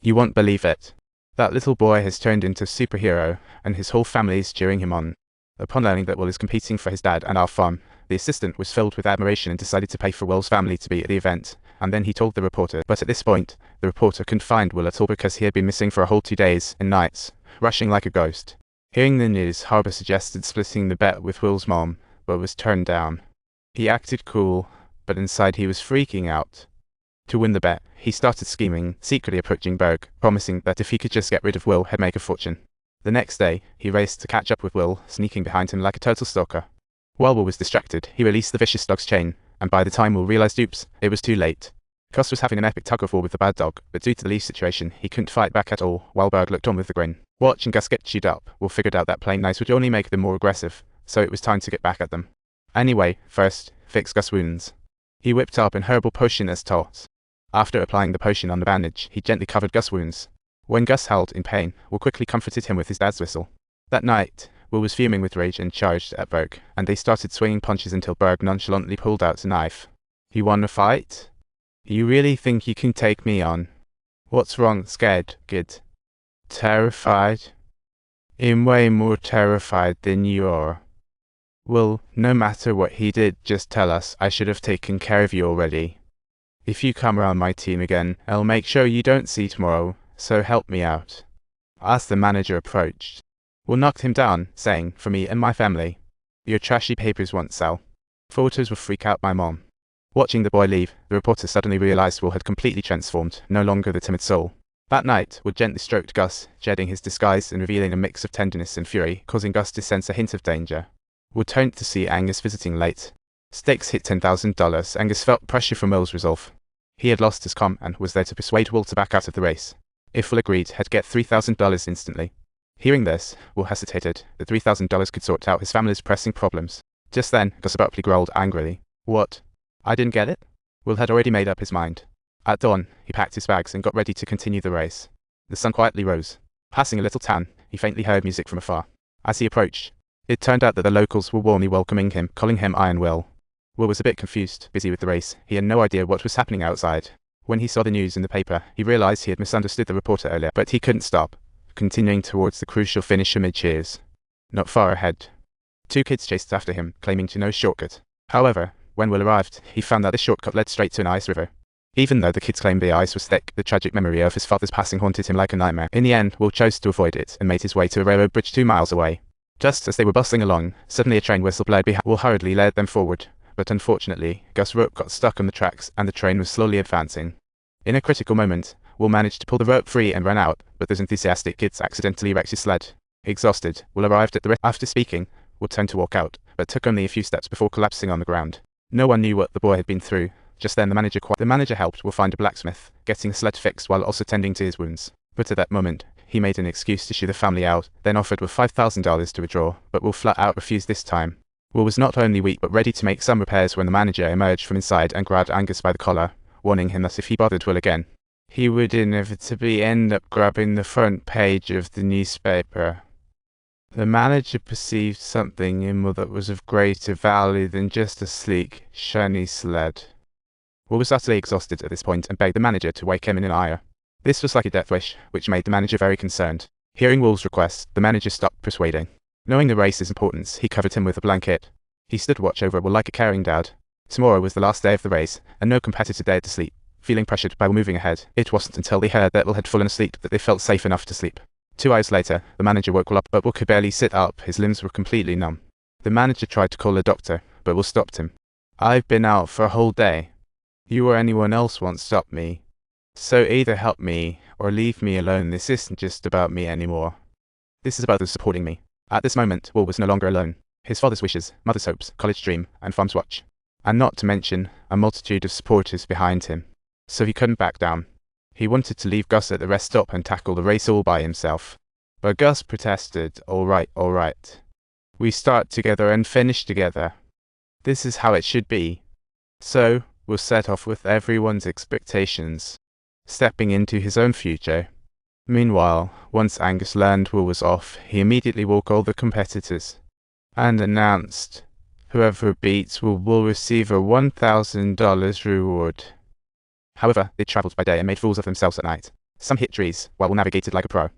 You won't believe it. That little boy has turned into a superhero, and his whole family is cheering him on. Upon learning that Will is competing for his dad and our farm, the assistant was filled with admiration and decided to pay for Will's family to be at the event, and then he told the reporter. But at this point, the reporter couldn't find Will at all because he had been missing for a whole 2 days and nights, rushing like a ghost. Hearing the news, Harbour suggested splitting the bet with Will's mom, but was turned down. He acted cool, but inside he was freaking out. To win the bet, he started scheming, secretly approaching Berg, promising that if he could just get rid of Will, he'd make a fortune. The next day, he raced to catch up with Will, sneaking behind him like a total stalker. While Will was distracted, he released the vicious dog's chain, and by the time Will realized oops, it was too late. Gus was having an epic tug-of-war with the bad dog, but due to the leash situation, he couldn't fight back at all, while Berg looked on with a grin. Watching Gus get chewed up, Will figured out that playing nice would only make them more aggressive, so it was time to get back at them. Anyway, first, fix Gus' wounds. He whipped up an herbal potion as taught. After applying the potion on the bandage, he gently covered Gus' wounds. When Gus howled in pain, Will quickly comforted him with his dad's whistle. That night, Will was fuming with rage and charged at Berg, and they started swinging punches until Berg nonchalantly pulled out a knife. You wanna fight? You really think you can take me on? What's wrong? Scared, kid? Terrified? I'm way more terrified than you are. Well, no matter what he did, just tell us. I should have taken care of you already. If you come around my team again, I'll make sure you don't see tomorrow, so help me out. As the manager approached, Will knocked him down, saying, for me and my family, your trashy papers won't sell. Photos will freak out my mom. Watching the boy leave, the reporter suddenly realized Will had completely transformed, no longer the timid soul. That night, Will gently stroked Gus, shedding his disguise and revealing a mix of tenderness and fury, causing Gus to sense a hint of danger. Will turned to see Angus visiting late. Stakes hit $10,000. Angus felt pressure from Will's resolve. He had lost his calm and was there to persuade Will to back out of the race. If Will agreed, he'd get $3,000 instantly. Hearing this, Will hesitated. The $3,000 could sort out his family's pressing problems. Just then, Gus abruptly growled angrily. What? I didn't get it? Will had already made up his mind. At dawn, he packed his bags and got ready to continue the race. The sun quietly rose. Passing a little town, he faintly heard music from afar. As he approached, it turned out that the locals were warmly welcoming him, calling him Iron Will. Will was a bit confused, busy with the race. He had no idea what was happening outside. When he saw the news in the paper, he realized he had misunderstood the reporter earlier, but he couldn't stop, continuing towards the crucial finish amid cheers. Not far ahead, 2 kids chased after him, claiming to know a shortcut. However, when Will arrived, he found that the shortcut led straight to an ice river. Even though the kids claimed the ice was thick, the tragic memory of his father's passing haunted him like a nightmare. In the end, Will chose to avoid it and made his way to a railroad bridge 2 miles away. Just as they were bustling along, suddenly a train whistle blared behind. Will hurriedly led them forward, but unfortunately, Gus' rope got stuck on the tracks and the train was slowly advancing. In a critical moment, Will managed to pull the rope free and ran out, but those enthusiastic kids accidentally wrecked his sled. Exhausted, Will arrived at the After speaking, Will turned to walk out, but took only a few steps before collapsing on the ground. No one knew what the boy had been through. Just then the manager helped Will find a blacksmith, getting the sled fixed while also tending to his wounds. But at that moment, he made an excuse to shoo the family out, then offered Will $5,000 to withdraw, but Will flat out refused this time. Will was not only weak but ready to make some repairs when the manager emerged from inside and grabbed Angus by the collar, warning him that if he bothered Will again, he would inevitably end up grabbing the front page of the newspaper. The manager perceived something in Will that was of greater value than just a sleek, shiny sled. Will was utterly exhausted at this point and begged the manager to wake him in an ire. This was like a death wish, which made the manager very concerned. Hearing Will's request, the manager stopped persuading. Knowing the race's importance, he covered him with a blanket. He stood watch over Will like a caring dad. Tomorrow was the last day of the race, and no competitor dared to sleep. Feeling pressured by Will moving ahead, it wasn't until they heard that Will had fallen asleep that they felt safe enough to sleep. 2 hours later, the manager woke Will up, but Will could barely sit up. His limbs were completely numb. The manager tried to call a doctor, but Will stopped him. I've been out for a whole day. You or anyone else won't stop me. So either help me, or leave me alone. This isn't just about me anymore. This is about those supporting me. At this moment, Will was no longer alone. His father's wishes, mother's hopes, college dream, and farm's watch. And not to mention, a multitude of supporters behind him. So he couldn't back down. He wanted to leave Gus at the rest stop and tackle the race all by himself. But Gus protested, all right. We start together and finish together. This is how it should be. So, Will set off with everyone's expectations, stepping into his own future. Meanwhile, once Angus learned Will was off, he immediately woke all the competitors and announced, whoever beats will receive a $1,000 reward. However, they travelled by day and made fools of themselves at night. Some hit trees, while Will navigated like a pro.